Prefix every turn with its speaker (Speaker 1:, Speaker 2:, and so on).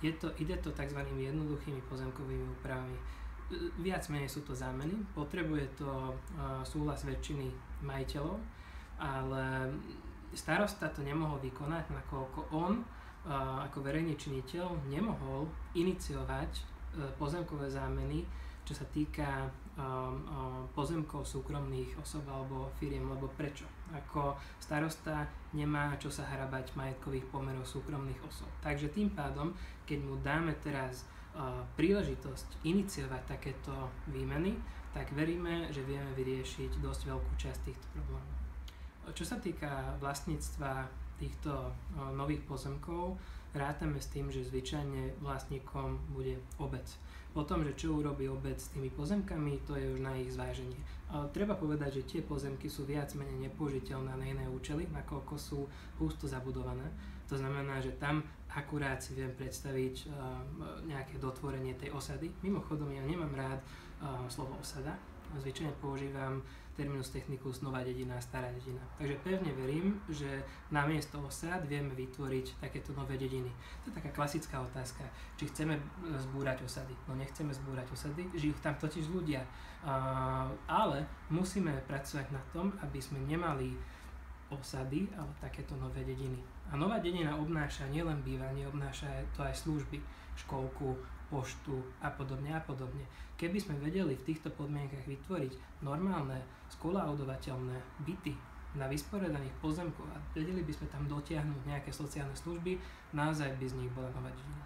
Speaker 1: Ide to tzv. Jednoduchými pozemkovými úpravami. Viac menej sú to zámeny, potrebuje to súhlas väčšiny majiteľov, ale starosta to nemohol vykonať, nakoľko on ako verejný činiteľ nemohol iniciovať pozemkové zámeny, čo sa týka pozemkov súkromných osob alebo firiem, lebo prečo? Ako starosta nemá čo sa hrabať majetkových pomerov súkromných osob. Takže tým pádom, keď mu dáme teraz príležitosť iniciovať takéto výmeny, tak veríme, že vieme vyriešiť dosť veľkú časť týchto problémov. Čo sa týka vlastníctva týchto nových pozemkov, rátame s tým, že zvyčajne vlastníkom bude obec. Potom, že čo urobí obec s tými pozemkami, to je už na ich zváženie. Treba povedať, že tie pozemky sú viac menej nepoužiteľné na iné účely, nakoľko sú husto zabudované. To znamená, že tam akurát si viem predstaviť nejaké dotvorenie tej osady. Mimochodom, ja nemám rád slovo osada. Zvyčajne používam terminus technicus nová dedina, stará dedina. Takže pevne verím, že namiesto osád vieme vytvoriť takéto nové dediny. To je taká klasická otázka, či chceme zbúrať osady. No nechceme zbúrať osady, žijú tam totiž ľudia. Ale musíme pracovať na tom, aby sme nemali osady, ale takéto nové dediny. A nová dedina obnáša nielen bývanie, obnáša to aj služby, školku, poštu a podobne a podobne. Keby sme vedeli v týchto podmienkach vytvoriť normálne, skolaudovateľné byty na vysporiadaných pozemkoch a vedeli by sme tam dotiahnuť nejaké sociálne služby, naozaj by z nich bola nová dedina.